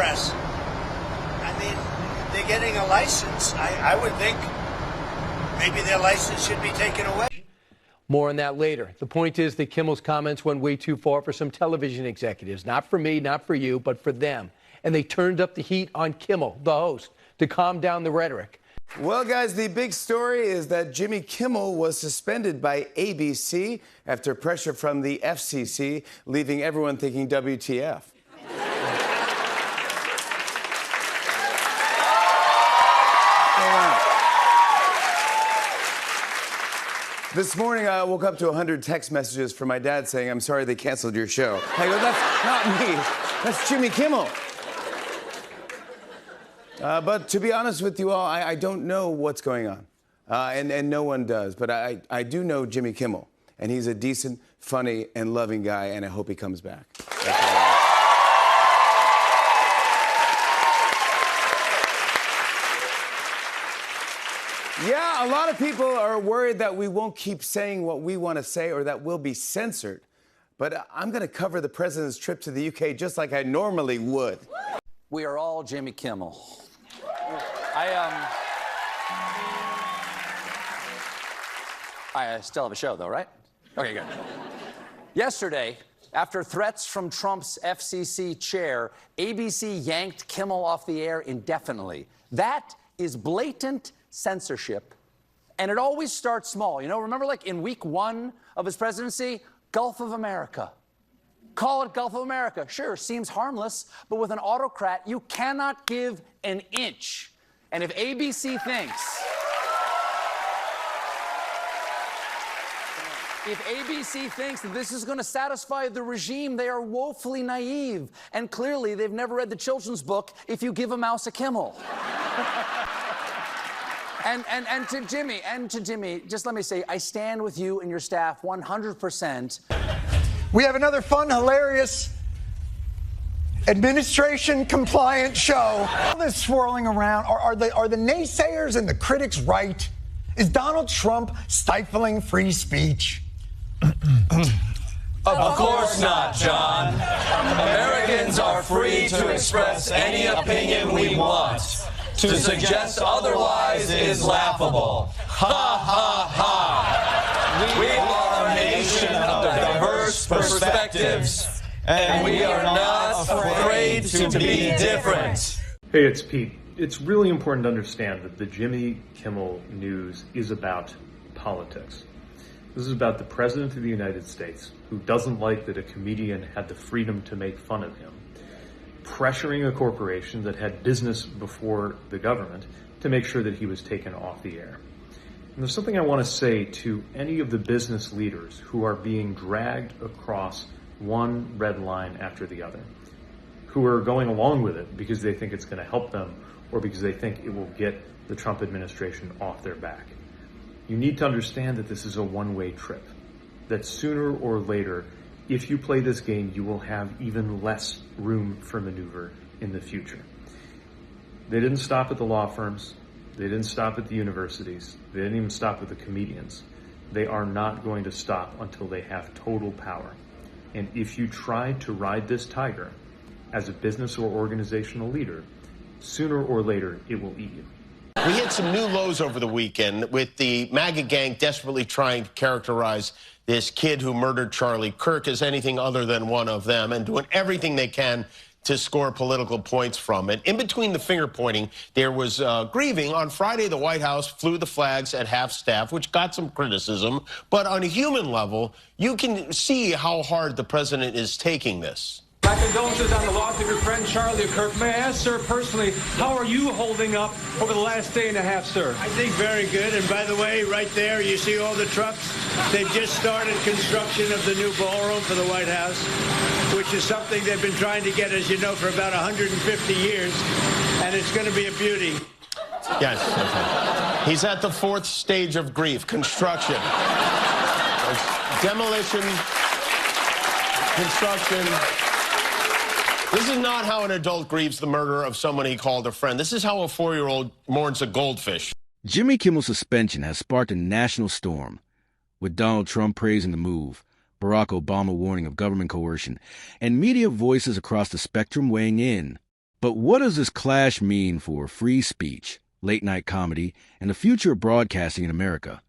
press. I mean, they're getting a license. I would think maybe their license should be taken away. More on that later. The point is that Kimmel's comments went way too far for some television executives. Not for me, not for you, but for them. And they turned up the heat on Kimmel, the host, to calm down the rhetoric. Well, guys, the big story is that Jimmy Kimmel was suspended by ABC after pressure from the FCC, leaving everyone thinking WTF. This morning, I woke up to 100 text messages from my dad saying, "I'm sorry they canceled your show." I go, "That's not me. That's Jimmy Kimmel." But to be honest with you all, I don't know what's going on. And no one does. But I do know Jimmy Kimmel. And he's a decent, funny, and loving guy, and I hope he comes back. Yeah, a lot of people are worried that we won't keep saying what we want to say or that we'll be censored. But I'm going to cover the president's trip to the UK just like I normally would. We are all Jimmy Kimmel. I still have a show, though, right? Okay, good. Yesterday, after threats from Trump's FCC chair, ABC yanked Kimmel off the air indefinitely. That is blatant censorship, and it always starts small. You know, remember, like, in week 1 of his presidency, Gulf of America. Call it Gulf of America. Sure, seems harmless, but with an autocrat, you cannot give an inch. And if ABC thinks... If ABC thinks that this is going to satisfy the regime, they are woefully naive. And clearly, they've never read the children's book, If You Give a Mouse a Kimmel. And to Jimmy, just let me say, I stand with you and your staff 100%. We have another fun, hilarious, administration-compliant show. All this swirling around, are the naysayers and the critics right? Is Donald Trump stifling free speech? Of course not, John. Americans are free to express any opinion we want. To suggest otherwise is laughable. Ha, ha, ha. We are a nation of diverse perspectives, and we are not afraid to be different. Hey, it's Pete. It's really important to understand that the Jimmy Kimmel news is about politics. This is about the President of the United States, who doesn't like that a comedian had the freedom to make fun of him, pressuring a corporation that had business before the government to make sure that he was taken off the air. And there's something I want to say to any of the business leaders who are being dragged across one red line after the other, who are going along with it because they think it's going to help them or because they think it will get the Trump administration off their back. You need to understand that this is a one-way trip, that sooner or later, if you play this game, you will have even less room for maneuver in the future. They didn't stop at the law firms. They didn't stop at the universities. They didn't even stop with the comedians. They are not going to stop until they have total power. And if you try to ride this tiger as a business or organizational leader, sooner or later, it will eat you. We hit some new lows over the weekend with the MAGA gang desperately trying to characterize this kid who murdered Charlie Kirk as anything other than one of them and doing everything they can to score political points from it. In between the finger-pointing, there was grieving. On Friday, the White House flew the flags at half-staff, which got some criticism. But on a human level, you can see how hard the president is taking this. My condolences on the loss of your friend Charlie Kirk. May I ask, sir, personally, how are you holding up over the last day and a half, sir? I think very good. And by the way, right there, you see all the trucks? They've just started construction of the new ballroom for the White House, which is something they've been trying to get, as you know, for about 150 years. And it's going to be a beauty. Yes. He's at the 4th stage of grief, construction. Demolition, construction. This is not how an adult grieves the murder of someone he called a friend. This is how a 4-year-old mourns a goldfish. Jimmy Kimmel's suspension has sparked a national storm, with Donald Trump praising the move, Barack Obama warning of government coercion, and media voices across the spectrum weighing in. But what does this clash mean for free speech, late-night comedy, and the future of broadcasting in America?